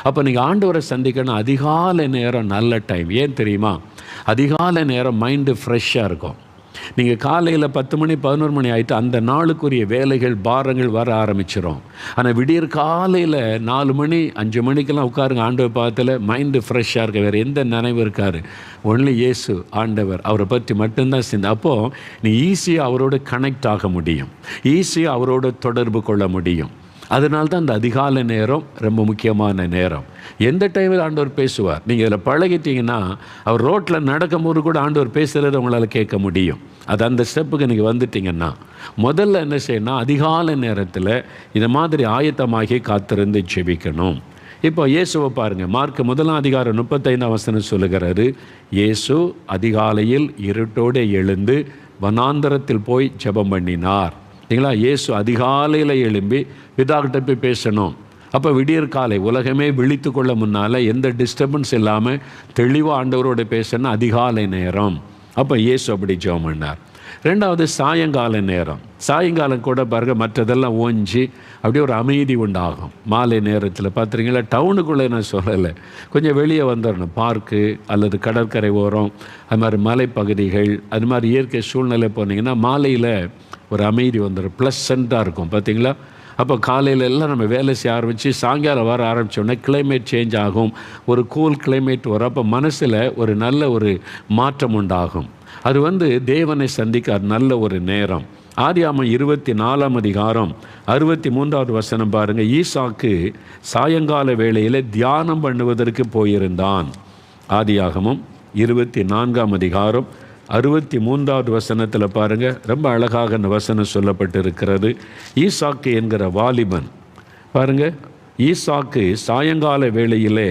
அப்போ நீங்கள் ஆண்டவரை சந்திக்கணும். அதிகாலை நேரம் நல்ல டைம். ஏன் தெரியுமா? அதிகாலை நேரம் மைண்டு ஃப்ரெஷ்ஷாக இருக்கும். நீங்கள் காலையில் 10 மணி 11 மணி ஆகிட்டு அந்த நாளுக்குரிய வேலைகள் பாரங்கள் வர ஆரம்பிச்சிடும். ஆனால் விடியற் காலையில் 4 மணி 5 மணிக்கெல்லாம் உட்காருங்க ஆண்டவர் பாதத்தில், மைண்டு ஃப்ரெஷ்ஷாக இருக்க, வேறு எந்த நினைவு இருக்காரு. ஒன்லி இயேசு ஆண்டவர், அவரை பற்றி மட்டும்தான் சிந்தை. அப்போது நீ ஈஸியாக அவரோட கனெக்ட் ஆக முடியும், ஈஸியாக அவரோட தொடர்பு கொள்ள முடியும். அதனால்தான் அந்த அதிகாலை நேரம் ரொம்ப முக்கியமான நேரம். எந்த டைமில் ஆண்டவர் பேசுவார். நீங்கள் இதில் பழகிட்டீங்கன்னா அவர் ரோட்டில் நடக்கும்போது கூட ஆண்டவர் பேசுகிறத உங்களால் கேட்க முடியும். அது அந்த ஸ்டெப்புக்கு நீங்கள் வந்துட்டிங்கன்னா முதல்ல என்ன செய்யணும், அதிகாலை நேரத்தில் இந்த மாதிரி ஆயத்தமாகி காத்திருந்து ஜெபிக்கணும். இப்போ இயேசுவை பாருங்கள். மார்க் 1:35 சொல்லுகிறாரு, இயேசு அதிகாலையில் இருட்டோடு எழுந்து வனாந்தரத்தில் போய் ஜெபம் பண்ணினார். சரிங்களா? இயேசு அதிகாலையில் எழும்பி பிதாக்கிட்ட போய் பேசணும். அப்போ விடியற் காலை உலகமே விழித்து கொள்ள முன்னால் எந்த டிஸ்டர்பன்ஸ் இல்லாமல் தெளிவாக ஆண்டவரோடு பேசணும் அதிகாலை நேரம். அப்போ இயேசு அப்படி ஜெபம் பண்ணார். 2வது சாயங்கால நேரம். சாயங்காலம் கூட பாருங்க மற்றதெல்லாம் ஓஞ்சி அப்படியே ஒரு அமைதி உண்டாகும். மாலை நேரத்தில் பார்த்துறீங்களா, டவுனுக்குள்ளே நான் சொல்லலை, கொஞ்சம் வெளியே வந்துடணும். பார்க்கு அல்லது கடற்கரை ஓரம், அது மாதிரி மலைப்பகுதிகள், அது மாதிரி இயற்கை சூழ்நிலை போனீங்கன்னா மாலையில் ஒரு அமைதி வந்துடும், ப்ளசண்ட்டாக இருக்கும். பார்த்தீங்களா? அப்போ காலையில் எல்லாம் நம்ம வேலை செய்ய ஆரம்பித்து சாயங்காலம் வர ஆரம்பித்தோடனே கிளைமேட் சேஞ்ச் ஆகும், ஒரு கூல் கிளைமேட் வரும். அப்போ மனசில் ஒரு நல்ல ஒரு மாற்றம் உண்டாகும். அது தேவனை சந்திக்க நல்ல ஒரு நேரம். ஆதியாகமம் 24 63 பாருங்கள். ஈசாக்கு சாயங்கால வேளையில் தியானம் பண்ணுவதற்கு போயிருந்தான். ஆதியாகமம் 24 63 பாருங்கள், ரொம்ப அழகாக அந்த வசனம் சொல்லப்பட்டிருக்கிறது. ஈசாக்கு என்கிற வாலிபன் பாருங்கள், ஈசாக்கு சாயங்கால வேளையிலே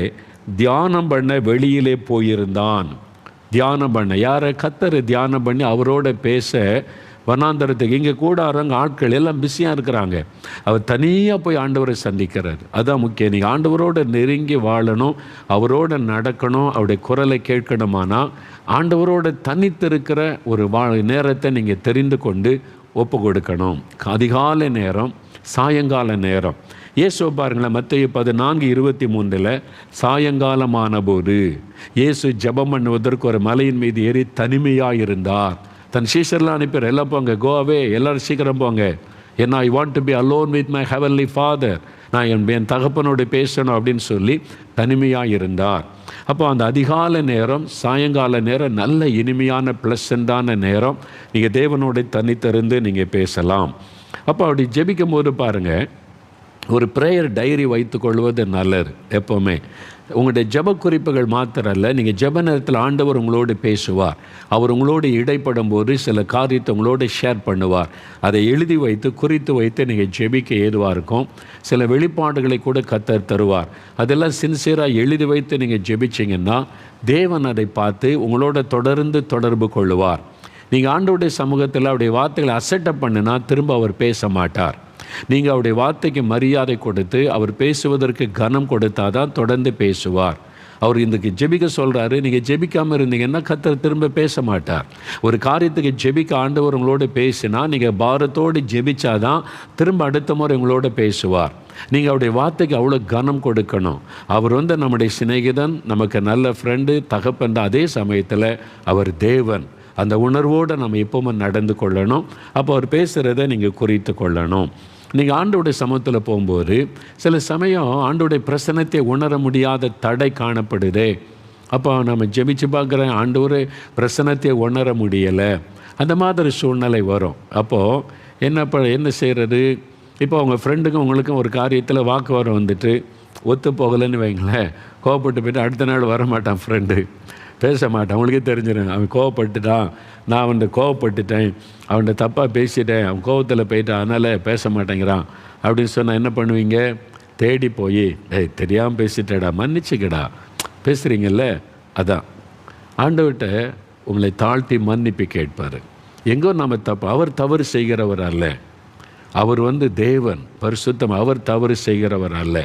தியானம் பண்ண வெளியிலே போயிருந்தான். தியானம் பண்ண யாரை? கர்த்தரை தியானம் பண்ணி அவரோட பேச வனாந்தரத்துக்கு. இங்கே கூடாரங்க ஆட்கள் எல்லாம் பிஸியாக இருக்கிறாங்க. அவர் தனியாக போய் ஆண்டவரை சந்திக்கிறார். அதுதான் முக்கியம். நீங்கள் ஆண்டவரோடு நெருங்கி வாழணும், அவரோடு நடக்கணும், அவருடைய குரலை கேட்கணுமானா ஆண்டவரோடு தனித்திருக்கிற ஒரு நேரத்தை நீங்கள் தெரிந்து கொண்டு ஒப்பு கொடுக்கணும். அதிகாலை நேரம், சாயங்கால நேரம். இயேசு பாருங்களேன், மத்தேயு 14:23 சாயங்காலமான போது இயேசு ஜெபம் பண்ணுவதற்கு ஒரு மலையின் மீது ஏறி தனிமையாக இருந்தார். தன் சீஷர்லாம் அனுப்பிடுற, எல்லாம் போங்க, கோவே, எல்லோரும் சீக்கிரம் போங்க, ஏன்னா I want to be alone with my heavenly father, நான் என் தகப்பனோடு பேசணும் அப்படின்னு சொல்லி தனிமையாக இருந்தார். அப்போ அந்த அதிகாலை நேரம், சாயங்கால நேரம் நல்ல இனிமையான ப்ளசண்டான நேரம். நீங்கள் தேவனோடு தனித்திருந்து நீங்கள் பேசலாம். அப்போ அப்படி ஜெபிக்கும் போது பாருங்கள், ஒரு ப்ரேயர் டைரி வைத்து கொள்வது நல்லது. எப்போவுமே உங்களுடைய ஜெப குறிப்புகள் மாத்திரல்ல, நீங்கள் ஜெப நேரத்தில் ஆண்டவர் உங்களோடு பேசுவார். அவர் உங்களோடு இடைப்படும் போது சில காரியத்தை உங்களோடு ஷேர் பண்ணுவார். அதை எழுதி வைத்து குறித்து வைத்து நீங்கள் ஜெபிக்க ஏதுவாக இருக்கும். சில வெளிப்பாடுகளை கூட கர்த்தர் தருவார். அதெல்லாம் சின்சியராக எழுதி வைத்து நீங்கள் ஜெபிச்சிங்கன்னா தேவன் அதை பார்த்து உங்களோட தொடர்ந்து தொடர்பு கொள்ளுவார். நீங்கள் ஆண்டவருடைய சமூகத்தில் அவருடைய வார்த்தைகளை அசட்டப் பண்ணினா திரும்ப அவர் பேச மாட்டார். நீங்கள் அவருடைய வார்த்தைக்கு மரியாதை கொடுத்து அவர் பேசுவதற்கு கனம் கொடுத்தாதான் தொடர்ந்து பேசுவார். அவர் இன்றைக்கு ஜெபிக்க சொல்கிறாரு, நீங்கள் ஜெபிக்காமல் இருந்தீங்கன்னா கர்த்தர் திரும்ப பேச மாட்டார். ஒரு காரியத்துக்கு ஜெபிக்க ஆண்டவர் உங்களோட பேசினா நீங்கள் பாரத்தோடு ஜெபிச்சாதான் திரும்ப அடுத்த முறை உங்களோட பேசுவார். நீங்கள் அவருடைய வார்த்தைக்கு அவ்வளோ கனம் கொடுக்கணும். அவர் நம்முடைய சிநேகிதன், நமக்கு நல்ல ஃப்ரெண்டு, தகப்பன். அதே சமயத்தில் அவர் தேவன். அந்த உணர்வோடு நம்ம எப்பவும் நடந்து கொள்ளணும். அப்போ அவர் பேசுகிறத நீங்கள் குறித்து கொள்ளணும். நீங்கள் ஆண்டவருடைய சமூகத்தில் போகும்போது சில சமயம் ஆண்டவருடைய பிரசன்னத்தை உணர முடியாத தடை காணப்படுதே. அப்போ நம்ம ஜெபிச்சு பார்க்குறேன், ஆண்டவரே பிரசன்னத்தை உணர முடியலை, அந்த மாதிரி சூழ்நிலை வரும். அப்போது என்ன செய்கிறது? இப்போ உங்கள் ஃப்ரெண்டுக்கும் உங்களுக்கும் ஒரு காரியத்தில் வாக்குவாதம் வந்துட்டு ஒத்து போகலைன்னு வைங்களேன், கோவப்பட்டு போய்ட்டு அடுத்த நாள் வரமாட்டான், ஃப்ரெண்டு பேச மாட்டான். அவங்களுக்கே தெரிஞ்சிடும் அவன் கோவப்பட்டுட்டான், நான் அவன்கிட்ட கோவப்பட்டுட்டேன், அவன்கிட்ட தப்பாக பேசிட்டேன், அவன் கோவத்தில் போயிட்டான், அதனால் பேச மாட்டேங்கிறான் அப்படின்னு சொன்னால் என்ன பண்ணுவீங்க? தேடி போய் தெரியாமல் பேசிட்டேடா, மன்னிச்சுக்கடா, பேசுகிறீங்கல்ல. அதான் ஆண்டவர்கிட்ட உங்களை தாழ்த்தி மன்னிப்பு கேட்பார். எங்கோ நம்ம அவர் தவறு செய்கிறவர் அல்ல, அவர் தேவன் பரிசுத்தம், அவர் தவறு செய்கிறவர் அல்ல,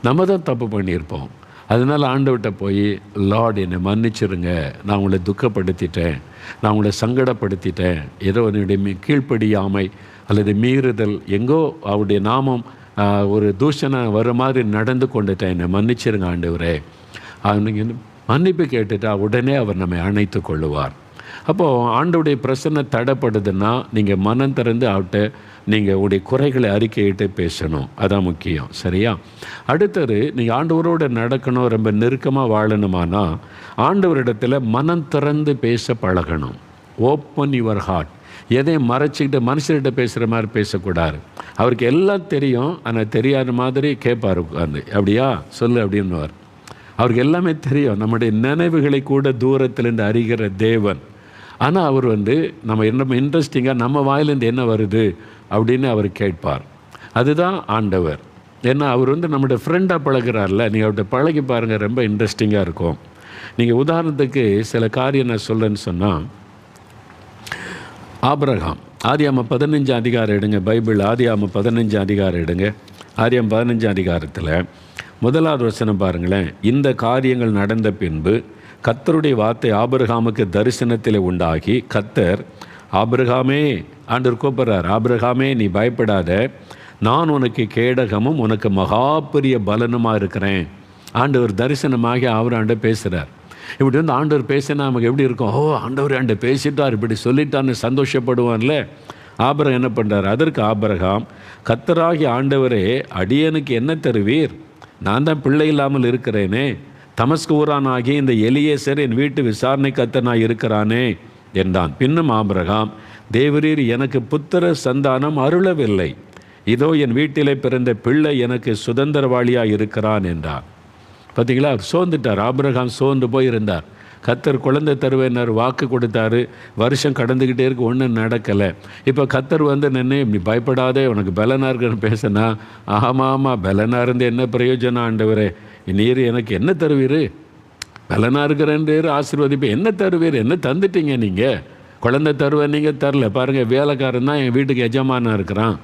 நம்ம தான் தப்பு பண்ணியிருப்போம். அதனால் ஆண்டவர்கிட்ட போய், லார்ட் என்னை மன்னிச்சிருங்க, நான் உங்களை துக்கப்படுத்திட்டேன், நான் உங்களை சங்கடப்படுத்திட்டேன், ஏதோ என்னுடைய கீழ்ப்படியாமை அல்லது மீறுதல், எங்கோ அவருடைய நாமம் ஒரு தூஷணம் வர மாதிரி நடந்து கொண்டுட்டேன், என்னை மன்னிச்சிருங்க ஆண்டவரே. நீங்கள் மன்னிப்பு கேட்டுட்டா உடனே அவர் நம்மை அணைத்து கொள்ளுவார். அப்போது ஆண்டவருடைய பிரசன்ன தடைப்படுதுன்னா நீங்கள் மனம் திறந்து அவர்கிட்ட நீங்கள் உடைய குறைகளை அறிக்கையிட்டு பேசணும். அதான் முக்கியம். சரியா? அடுத்தது நீங்கள் ஆண்டவரோடு நடக்கணும், ரொம்ப நெருக்கமாக வாழணுமானா ஆண்டவரிடத்தில் மனம் திறந்து பேச பழகணும். Open your heart. எதையும் மறைச்சிக்கிட்டு மனுஷர்கிட்ட பேசுகிற மாதிரி பேசக்கூடாது. அவருக்கு எல்லாம் தெரியும், ஆனால் தெரியாத மாதிரி கேட்பார் உட்காந்து. அப்படியா சொல்லு அப்படின்னுவார். அவருக்கு எல்லாமே தெரியும், நம்முடைய நினைவுகளை கூட தூரத்திலிருந்து அறிகிற தேவன். ஆனால் அவர் நம்ம என்ன இன்ட்ரெஸ்டிங்காக நம்ம வாயிலேருந்து என்ன வருது அப்படின்னு அவர் கேட்பார். அதுதான் ஆண்டவர். ஏன்னா அவர் நம்முடைய ஃப்ரெண்டாக பழகிறார்ல, நீங்கள் அவர்கிட்ட பழகி பாருங்கள், ரொம்ப இன்ட்ரெஸ்டிங்காக இருக்கும். நீங்கள் உதாரணத்துக்கு சில காரியம் நான் சொல்கிறேன்னு சொன்னால், ஆபிரகாம் ஆதியாகமம் 15 அதிகாரம் எடுங்க. பைபிள் ஆதியாகமம் 15 அதிகாரம் எடுங்க. ஆதியாகமம் 15 அதிகாரத்தில் 1வது வசனம் பாருங்களேன். இந்த காரியங்கள் நடந்த பின்பு கர்த்தருடைய வார்த்தை ஆபிரகாமுக்கு தரிசனத்தில் உண்டாகி, கர்த்தர் ஆபிரகாமே, ஆண்டவர் கூப்பிட்றார், ஆபிரகாமே நீ பயப்படாத, நான் உனக்கு கேடகமும் உனக்கு மகா பெரிய பலனுமாக இருக்கிறேன். ஆண்டவர் தரிசனமாகி ஆண்டு பேசுகிறார். இப்படி ஆண்டவர் பேசினா நமக்கு எப்படி இருக்கும்? ஓ, ஆண்டவர் ஆண்டு பேசிட்டார், இப்படி சொல்லிட்டான்னு சந்தோஷப்படுவான்ல. ஆபிரகாம் என்ன பண்ணுறார்? அதற்கு ஆபிரகாம், கர்த்தராகி ஆண்டவரே, அடியனுக்கு என்ன தருவீர்? நான் தான் பிள்ளை இல்லாமல் இருக்கிறேனே, தமஸ்கு ஊரானாகி இந்த எலியேசர் என் வீட்டு விசாரணை கர்த்தனாய் இருக்கிறானே என்றான். பின்னும் ஆபிரகாம், தேவரீர் எனக்கு புத்திர சந்தானம் அருளவில்லை, இதோ என் வீட்டிலே பிறந்த பிள்ளை எனக்கு சுதந்திரவாளியாக இருக்கிறான் என்றார். பார்த்தீங்களா? சோர்ந்துட்டார். ஆபிரகாம் சோர்ந்து போயிருந்தார். கர்த்தர் குழந்தை தருவேன்னார், வாக்கு கொடுத்தாரு, வருஷம் கடந்துக்கிட்டே இருக்கு, ஒன்றும் நடக்கலை. இப்போ கர்த்தர் நின்று இப்படி பயப்படாதே, உனக்கு பலனாக இருக்குன்னு பேசினா, ஆமாம் பலனாக இருந்து என்ன பிரயோஜனம் ஆண்டவரே, நீர் எனக்கு என்ன தருவீர்? பலனாக இருக்கிறேன் ஆசீர்வதிப்பு, என்ன தருவீர்? என்ன தந்துட்டீங்க நீங்கள்? குழந்தை தருவேன், நீங்கள் தரல. பாருங்கள், வேலைக்காரன் தான் என் வீட்டுக்கு எஜமானாக இருக்கிறான்.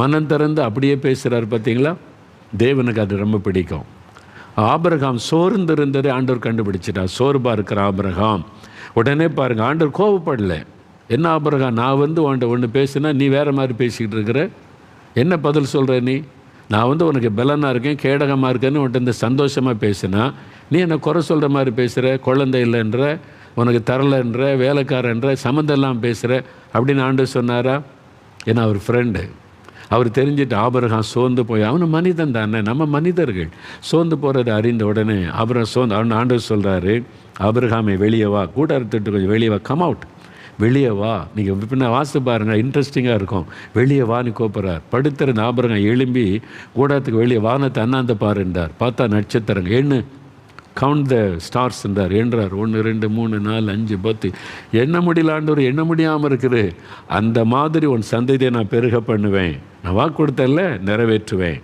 மனம் திறந்து அப்படியே பேசுகிறார். பார்த்தீங்களா? தேவனுக்கு அது ரொம்ப பிடிக்கும். ஆபிரகாம் சோர்ந்து இருந்ததை ஆண்டவர் கண்டுபிடிச்சிட்டார். சோர்பாக இருக்கிற ஆபிரகாம். உடனே பாருங்கள், ஆண்டவர் கோபப்படலை. என்ன ஆபிரகாம், நான் உன்ட்ட ஒன்று பேசுனா நீ வேறு மாதிரி பேசிக்கிட்டு இருக்கிற, என்ன பதில் சொல்கிற நீ? நான் உனக்கு பலனாக இருக்கேன், கேடகமாக இருக்கேன்னு உன்ட்ட சந்தோஷமாக பேசுனா நீ என்ன குறை சொல்கிற மாதிரி பேசுகிற, குழந்தை இல்லைன்ற, உனக்கு தரலைன்ற, வேலைக்காரன்ற, சம்மந்தெல்லாம் பேசுகிற அப்படின்னு ஆண்டவர் சொன்னாரா? ஏன்னா அவர் ஃப்ரெண்டு. அவர் தெரிஞ்சுட்டு ஆபிரகாம் சோர்ந்து போய், அவனு மனிதன் தானே, நம்ம மனிதர்கள், சோர்ந்து போகிறத அறிந்த உடனே ஆபிரகாம் ஆண்டவர் சொல்கிறாரு, ஆபிரகாமே வெளியே வா, கூட்டாரத்திட்டு கொஞ்சம் வெளியே வா, கம் அவுட், வெளியே வா. நீங்கள் பின்ன வாசித்து பாருங்கள், இன்ட்ரெஸ்டிங்காக இருக்கும். வெளியே வான்னு கூப்பிட்றார். படுத்திருந்த ஆபிரகாம் எழும்பி கூடாரத்துக்கு வெளியே வானத்தை அண்ணாந்து பாருன்றார். பார்த்தா நட்சத்திரங்க, எண்ணு, கவுண்ட் த ஸ்டார்ஸ் என்றார். என்றார் 1 2 3 4 5 10 எண்ண முடியலாண்டவர், எண்ண முடியாமல் இருக்குது. அந்த மாதிரி உன் சந்ததியை நான் பெருக பண்ணுவேன், நான் வாக்கு கொடுத்தல்ல நிறைவேற்றுவேன்,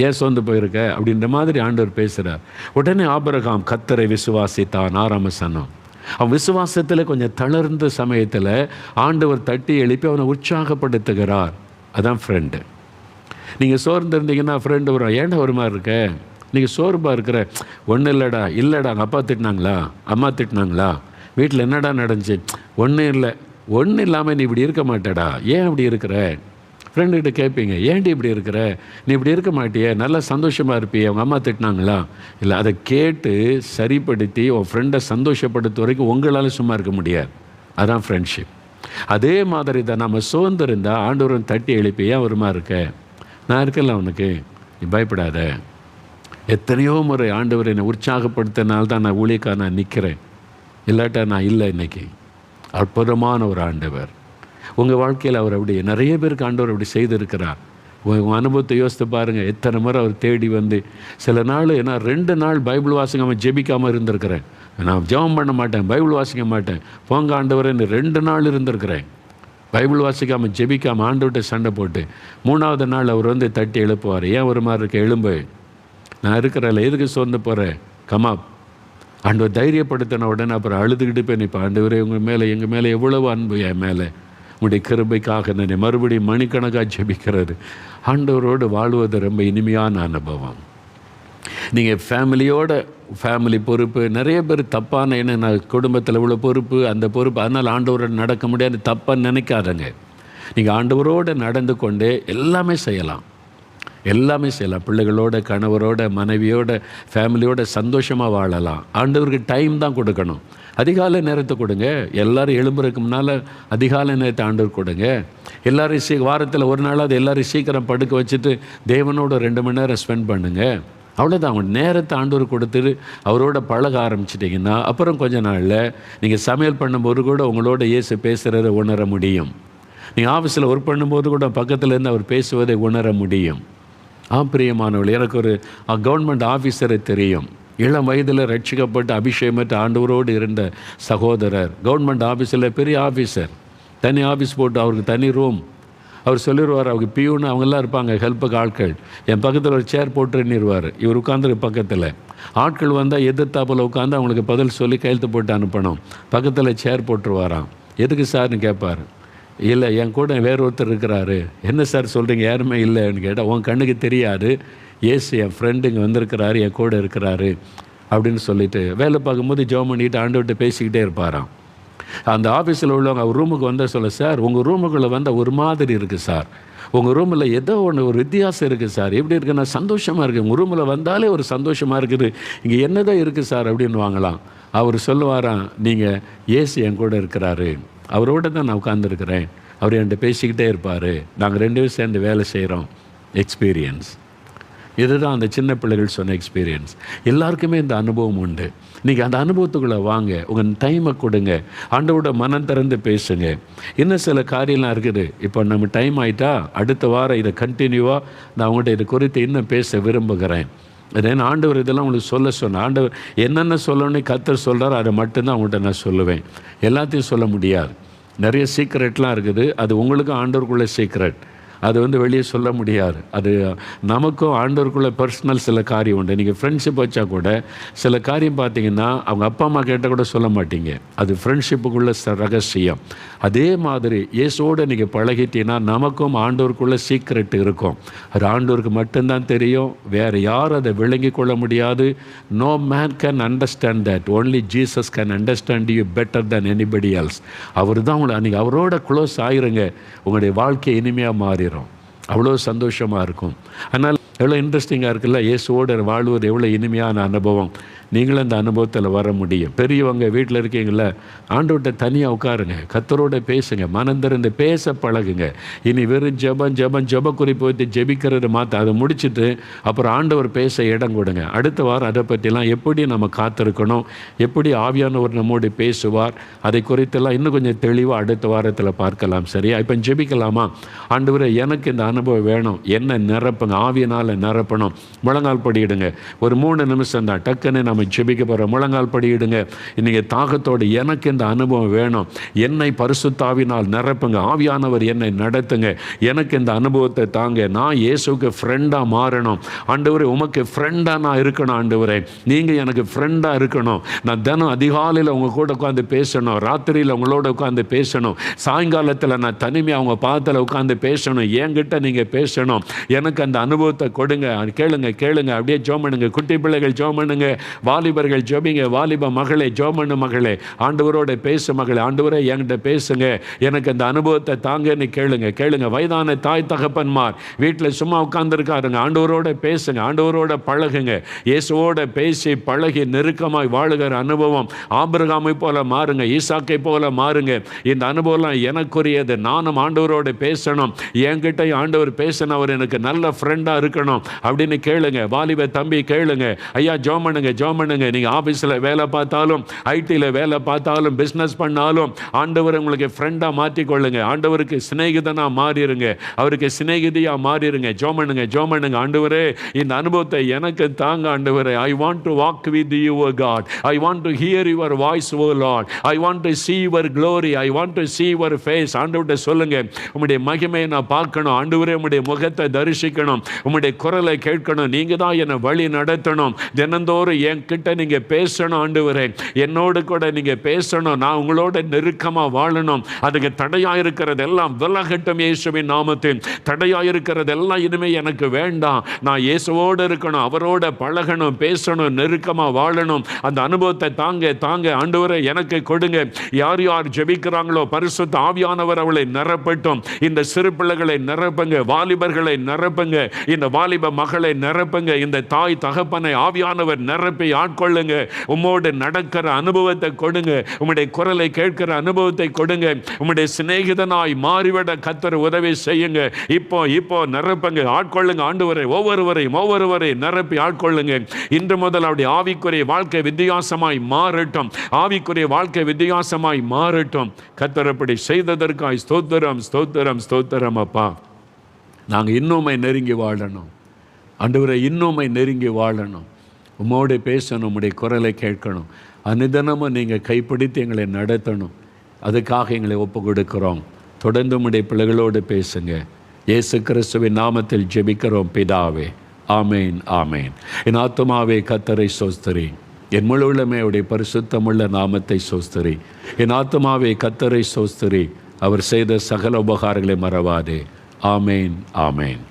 ஏன் சோர்ந்து போயிருக்க அப்படின்ற மாதிரி ஆண்டவர் பேசுகிறார். உடனே ஆபிரகாம் கர்த்தரை விசுவாசித்தான். 6ஆம் வசனம். அவன் விசுவாசத்தில் கொஞ்சம் தளர்ந்த சமயத்தில் ஆண்டவர் தட்டி எழுப்பி அவனை உற்சாகப்படுத்துகிறார். அதான் ஃப்ரெண்டு. நீங்கள் சோர்ந்து இருந்தீங்கன்னா ஃப்ரெண்டு வரும், ஏன்டா ஒரு மாதிரி இருக்க, நீங்கள் சோர்வாக இருக்கிற, ஒன்றும் இல்லைடா, இல்லைடா அங்கே அப்பா திட்டினாங்களா, அம்மா திட்டினாங்களா, வீட்டில் என்னடா நடந்துச்சு, ஒன்றும் இல்லை, ஒன்றும் இல்லாமல் நீ இப்படி இருக்க மாட்டேடா, ஏன் அப்படி இருக்கிற? ஃப்ரெண்டுக்கிட்ட கேட்பீங்க, ஏன்டி இப்படி இருக்கிற, நீ இப்படி இருக்க மாட்டியே, நல்லா சந்தோஷமாக இருப்பியே, அவங்க அம்மா திட்டினாங்களா? இல்லை, அதை கேட்டு சரிப்படுத்தி உன் ஃப்ரெண்டை சந்தோஷப்படுத்த வரைக்கும் உங்களால் சும்மா இருக்க முடியாது. அதான் ஃப்ரெண்ட்ஷிப். அதே மாதிரி தான் நம்ம சோர்ந்திருந்தால் ஆண்டவரன் தட்டி எழுப்பி, ஏன் வருமா இருக்க, நான் இருக்கல அவனுக்கு, நீ பயப்படாத. எத்தனையோ முறை ஆண்டவர் என்னை உற்சாகப்படுத்தினால்தான் தான் நான் ஊழியக்காக நான் நிற்கிறேன், இல்லாட்டா நான் இல்லை. இன்றைக்கி அற்புதமான ஒரு ஆண்டவர் உங்கள் வாழ்க்கையில் அவர் அப்படி நிறைய பேருக்கு ஆண்டவர் அப்படி செய்திருக்கிறார். உங்கள் அனுபவத்தை யோசித்து பாருங்கள். எத்தனை முறை அவர் தேடி வந்து, சில நாள் ஏன்னா 2 நாள் பைபிள் வாசிக்காமல் ஜெபிக்காமல் இருந்திருக்கிறேன். நான் ஜெபம் பண்ண மாட்டேன், பைபிள் வாசிக்க மாட்டேன், போங்க ஆண்டவரேன்னு 2 நாள் இருந்திருக்கிறேன். பைபிள் வாசிக்காமல் ஜெபிக்காமல் ஆண்டவர்கிட்ட சண்டை போட்டு 3ஆவது நாள் அவர் வந்து தட்டி எழுப்புவார். ஏன் ஒரு மாதிரி இருக்க, எழும்பு, நான் இருக்கிறதில்ல, எதுக்கு சோர்ந்து போகிறேன், கமாப். ஆண்டவர் தைரியப்படுத்தின உடனே அப்புறம் அழுதுகிட்டு போய் நிற்பேன். ஆண்டவரே உங்கள் மேலே, எங்கள் மேலே எவ்வளவு அன்பு, என் மேலே உங்களுடைய கிருபைக்காக நான் மறுபடியும் மணிக்கணக்காக ஜெபிக்கிறது. ஆண்டவரோடு வாழ்வது ரொம்ப இனிமையான அனுபவம். நீங்கள் ஃபேமிலி பொறுப்பு, நிறைய பேர் தப்பான என்ன குடும்பத்தில் இவ்வளோ பொறுப்பு, அந்த பொறுப்பு, அதனால் ஆண்டவரோடு நடக்க முடியாது தப்பாக நினைக்காதங்க. நீங்கள் ஆண்டவரோடு நடந்து கொண்டே எல்லாமே செய்யலாம். பிள்ளைகளோட, கணவரோட, மனைவியோட, ஃபேமிலியோட சந்தோஷமாக வாழலாம். ஆண்டவருக்கு டைம் தான் கொடுக்கணும். அதிகாலை நேரத்தை கொடுங்க. எல்லோரும் எழும்புறதுக்கு முன்னால் அதிகாலை நேரத்தை ஆண்டவர் கொடுங்க. எல்லோரும் வாரத்தில் ஒரு நாளாவது எல்லோரும் சீக்கிரம் படுக்க வச்சுட்டு தேவனோட 2 மணி நேரம் ஸ்பெண்ட் பண்ணுங்கள். அவ்வளோதான். அவங்க நேரத்தை ஆண்டவர் கொடுத்துட்டு அவரோட பழக ஆரம்பிச்சிட்டிங்கன்னா அப்புறம் கொஞ்ச நாளில் நீங்கள் சமையல் பண்ணும்போது கூட உங்களோட இயேசு பேசுகிறத உணர முடியும். நீங்கள் ஆஃபீஸில் ஒர்க் பண்ணும்போது கூட பக்கத்துலேருந்து அவர் பேசுவதை உணர முடியும். பிரியமானவர்கள், எனக்கு ஒரு கவர்மெண்ட் ஆஃபீஸரை தெரியும். இளம் வயதில் ரட்சிக்கப்பட்டு அபிஷேகமற்ற ஆண்டவரோடு இருந்த சகோதரர். கவர்மெண்ட் ஆஃபீஸில் பெரிய ஆஃபீஸர், தனி ஆஃபீஸ் போட்டு அவருக்கு தனி ரூம். அவர் சொல்லிடுவார், அவங்க பியூன்னு அவங்கெல்லாம் இருப்பாங்க, ஹெல்ப்புக்கு ஆட்கள், என் பக்கத்தில் ஒரு சேர் போட்டுருன்னிடுவார். இவர் உட்காந்துருக்கு பக்கத்தில். ஆட்கள் வந்தால் எதிர்த்தாப்பில் உட்காந்து அவங்களுக்கு பதில் சொல்லி கையெழுத்து போட்டு அனுப்பணும். பக்கத்தில் சேர் போட்டுருவாராம். எதுக்கு சார்னு கேட்பார். இல்லை, என் கூட வேற ஒருத்தர் இருக்கிறாரு. என்ன சார் சொல்கிறீங்க, யாருமே இல்லைன்னு கேட்டால், உன் கண்ணுக்கு தெரியாது, ஏசு என் ஃப்ரெண்டு இங்கே வந்திருக்கிறாரு, என் கூட இருக்கிறாரு அப்படின்னு சொல்லிட்டு வேலை பார்க்கும்போது ஜெபம் பண்ணிட்டு ஆண்டவர்கிட்ட பேசிக்கிட்டே இருப்பாராம். அந்த ஆஃபீஸில் உள்ளவங்க அவர் ரூமுக்கு வந்தால் சொல்ல, சார் உங்கள் ரூமுக்குள்ளே வந்தால் ஒரு மாதிரி இருக்குது சார், உங்கள் ரூமில் ஏதோ ஒரு வித்தியாசம் இருக்குது சார், எப்படி இருக்குன்னா சந்தோஷமாக இருக்குது, உங்கள் ரூமில் வந்தாலே ஒரு சந்தோஷமாக இருக்குது, இங்கே என்னதான் இருக்குது சார் அப்படின்னு வாங்கலாம். அவர் சொல்லுவாராம், நீங்கள் ஏசு என் கூட இருக்கிறாரு, அவரோட தான் நான் உட்காந்துருக்கிறேன், அவர் என்கிட்ட பேசிக்கிட்டே இருப்பார், நாங்கள் 2 பேரும் சேர்ந்து வேலை செய்கிறோம். எக்ஸ்பீரியன்ஸ். இதுதான் அந்த சின்ன பிள்ளைகள் சொன்ன எக்ஸ்பீரியன்ஸ். எல்லாருக்குமே இந்த அனுபவம் உண்டு. நீங்கள் அந்த அனுபவத்துக்குள்ளே வாங்க, உங்கள் டைமை கொடுங்க, ஆண்டவோட மனம் திறந்து பேசுங்க. இன்னும் சில காரியம்லாம் இருக்குது. இப்போ நம்ம டைம் ஆகிட்டா அடுத்த வாரம் இதை கண்டினியூவாக நான் அவங்கள்ட்ட இது குறித்து இன்னும் பேச விரும்புகிறேன். ஏன்னா ஆண்டவர் இதெல்லாம் உங்களுக்கு சொல்ல சொன்னேன். ஆண்டவர் என்னென்ன சொல்லணும்னு கர்த்தர் சொல்கிறார், அதை மட்டும்தான் அவங்கள்ட்ட நான் சொல்லுவேன். எல்லாத்தையும் சொல்ல முடியாது. நிறைய சீக்ரெட்லாம் இருக்குது. அது உங்களுக்கும் ஆண்டவருக்குள்ளே சீக்ரெட். அது வெளியே சொல்ல முடியாது. அது நமக்கும் ஆண்டவருக்குள்ளே பர்சனல் சில காரியம் உண்டு. நீங்கள் ஃப்ரெண்ட்ஷிப் வச்சா கூட சில காரியம் பார்த்தீங்கன்னா அவங்க அப்பா அம்மா கேட்டால் கூட சொல்ல மாட்டீங்க. அது ஃப்ரெண்ட்ஷிப்புக்குள்ள ரகசியம். அதே மாதிரி இயேசுவோடு நீங்கள் பழகிட்டீங்கன்னா நமக்கும் ஆண்டவருக்குள்ளே சீக்ரெட் இருக்கும். அது ஆண்டவருக்கு மட்டும்தான் தெரியும். வேறு யாரும் அதை விளங்கி கொள்ள முடியாது. No man can understand that. Only Jesus can understand you better than anybody else. அவர் தான் உங்களை, நீங்கள் அவரோட க்ளோஸ் ஆகிருங்க, உங்களுடைய வாழ்க்கை இனிமையாக மாறி அவ்வளோ சந்தோஷமாக இருக்கும். அதனால் எவ்வளோ இன்ட்ரெஸ்டிங்காக இருக்குல்ல, இயேசுவோடு வாழ்வது எவ்வளோ இனிமையான அனுபவம். நீங்களும் அந்த அனுபவத்தில் வர முடியும். பெரியவங்க வீட்டில் இருக்கீங்கள, ஆண்டவர்கிட்ட தனியாக உட்காருங்க, கர்த்தரோட பேசுங்க, மனந்திறந்து பேச பழகுங்க. இனி வெறும் ஜெப குறிப்பு வைத்து ஜெபிக்கிறது அதை முடிச்சுட்டு அப்புறம் ஆண்டவர் பேச இடம் கொடுங்க. அடுத்த வாரம் அதை பற்றிலாம் எப்படி நம்ம காத்திருக்கணும், எப்படி ஆவியானவர் நம்மோடு பேசுவார், அதை குறித்தெல்லாம் இன்னும் கொஞ்சம் தெளிவாக அடுத்த வாரத்தில் பார்க்கலாம். சரியா? இப்போ ஜெபிக்கலாமா? ஆண்டவரே, எனக்கு இந்த அனுபவம் வேணும், என்ன நிரப்புங்க, ஆவியினால் நிரப்பணும். முழங்கால் படியிடுங்க. ஒரு 3 நிமிஷம் தான், டக்குன்னு நம்ம ஜெபிக்க போகிறோம். முழங்கால் படியிடுங்க. நீங்கள் தாகத்தோடு, எனக்கு இந்த அனுபவம் வேணும், என்னை பரிசுத்தாவினால் நிரப்புங்க, ஆவியானவர் என்னை நடத்துங்க, எனக்கு இந்த அனுபவத்தை தாங்க, நான் இயேசுக்கு ஃப்ரெண்டாக மாறணும். ஆண்டவரே, உமக்கு ஃப்ரெண்டாக நான் இருக்கணும். ஆண்டவரே, நீங்கள் எனக்கு ஃப்ரெண்டாக இருக்கணும். நான் தினம் அதிகாலையில் உங்கள் கூட உட்காந்து பேசணும், ராத்திரியில் உங்களோட உட்காந்து பேசணும், சாயங்காலத்தில் நான் தனிமையாக அவங்க பாதத்தில் உட்காந்து பேசணும், என்கிட்ட நீங்கள் பேசணும். எனக்கு அந்த அனுபவத்தை கொடுங்க. கேளுங்க கேளுங்க, அப்படியே ஜெபம் பண்ணுங்க. குட்டி பிள்ளைகள் ஜெபம் பண்ணுங்க, வாலிபர்கள் ஜெபிங்க. வாலிப மகளே ஜெபம் பண்ணு மகளே, ஆண்டவரோட பேசு மகளே. ஆண்டவரே என்கிட்ட பேசுங்க, எனக்கு அந்த அனுபவத்தை தாங்கன்னு கேளுங்க கேளுங்க. வயதான தாய் தகப்பன்மார் வீட்டில் சும்மா உட்கார்ந்துருக்காருங்க, ஆண்டவரோட பேசுங்க, ஆண்டவரோட பழகுங்க. இயேசுவோட பேசி பழகி நெருக்கமாய் வாழுகிற அனுபவம் ஆபிரகாமை போல மாறுங்க, ஈசாக்கை போல மாறுங்க. இந்த அனுபவம் எனக்குரியது. நானும் ஆண்டவரோட பேசணும், என்கிட்ட ஆண்டவர் பேசணும், அவர் எனக்கு நல்ல ஃப்ரெண்டாக இருக்கணும் அப்படின்னு கேளுங்க. வாலிப தம்பி கேளுங்க, ஐயா ஜெபம் பண்ணுங்க ஜெபம் பண்ணுங்க. நீங்கள் ஆஃபீஸில் வேலை பார்த்தாலும், ஐடியில் வேலை பார்த்தாலும், பிஸ்னஸ் பண்ணாலும் ஆண்டவர் உங்களுக்கு ஃப்ரெண்டாக மாற்றிக்கொள்ளுங்க. ஆண்டவருக்கு சிநேகிதனாக மாறிடுங்க, அவருக்கு சிநேகிதியாக மாறிடுங்க. ஜெபம் பண்ணுங்க ஜெபம் பண்ணுங்க. ஆண்டவரே இந்த அனுபவத்தை எனக்கு தாங்க ஆண்டவரே. I want to walk with you oh God. I want to hear your voice oh Lord. I want to see your glory. I want to see your face. ஆண்டவர்கிட்ட சொல்லுங்க, உம்முடைய மகிமையை நான் பார்க்கணும் ஆண்டவரே, உம்முடைய முகத்தை தரிசிக்கணும், உம்முடைய குரலை கேட்கணும், நீங்க தான் என்னை வழி நடத்தணும். தினந்தோறும் என்கிட்ட நீங்க பேசணும் ஆண்டவரே, என்னோடு கூட நீங்க பேசணும், நான் உங்களோட நெருக்கமா வாழணும். அதுக்கு தடையா இருக்கிறதெல்லாம் விலகட்டும் இயேசுவின் நாமத்தில். தடையா இருக்கிறதெல்லாம் இனிமே எனக்கு வேண்டாம். நான் இயேசுவோடு இருக்கணும், அவரோட பழகணும், பேசணும், நெருக்கமா வாழணும். அந்த அனுபவத்தை தாங்க தாங்க ஆண்டவரே எனக்கு கொடுங்க. யார் யார் ஜெபிக்கிறாங்களோ பரிசுத்த ஆவியானவர் அவளை நிரப்பட்டும். இந்த சிறு பிள்ளைகளை நிரப்புங்க, வாலிபர்களை நிரப்புங்க, இந்த வாலிப மகளை நிரப்புங்க. இந்த தாய் தகப்பனை ஆவியானவர் நிரப்பி ஆட்கொள்ளுங்க. உம்மோடு நடக்கிற அனுபவத்தை கொடுங்க, உம்முடைய குரலை கேட்கிற அனுபவத்தை கொடுங்க. உம்முடைய சிநேகிதனாய் மாறிவிட கர்த்தர் உதவி செய்யுங்க. இப்போ இப்போ நிரப்புங்க, ஆட்கொள்ளுங்க ஆண்டவரை. ஒவ்வொருவரையும் நிரப்பி ஆட்கொள்ளுங்க. இன்று முதல் அவருடைய ஆவிக்குரிய வாழ்க்கை வித்தியாசமாய் மாறட்டும், ஆவிக்குரிய வாழ்க்கை வித்தியாசமாய் மாறட்டும். கர்த்தர் அப்படி செய்ததற்காய் ஸ்தோத்திரம் ஸ்தோத்திரம் ஸ்தோத்திரம். அப்பா, நாங்கள் இன்னுமை நெருங்கி வாழணும் ஆண்டவரை, இன்னுமை நெருங்கி வாழணும், உம்மோடு பேசணும், உம்முடைய குரலை கேட்கணும். அனுதினமும் நீங்கள் கைப்பிடித்து எங்களை நடத்தணும். அதுக்காக எங்களை ஒப்பு கொடுக்கிறோம். தொடர்ந்து உம்முடைய பிள்ளைகளோடு பேசுங்க. இயேசு கிறிஸ்துவின் நாமத்தில் ஜெபிக்கிறோம் பிதாவே, ஆமேன் ஆமேன். என் ஆத்துமாவே கர்த்தரை ஸ்தோத்திரி, என் முழு உள்ளமே அவருடைய பரிசுத்தமுள்ள நாமத்தை ஸ்தோத்திரி. என் ஆத்துமாவே கர்த்தரை ஸ்தோத்திரி, அவர் செய்த சகல உபகாரங்களை மறவாதே. ஆமேன் ஆமேன்.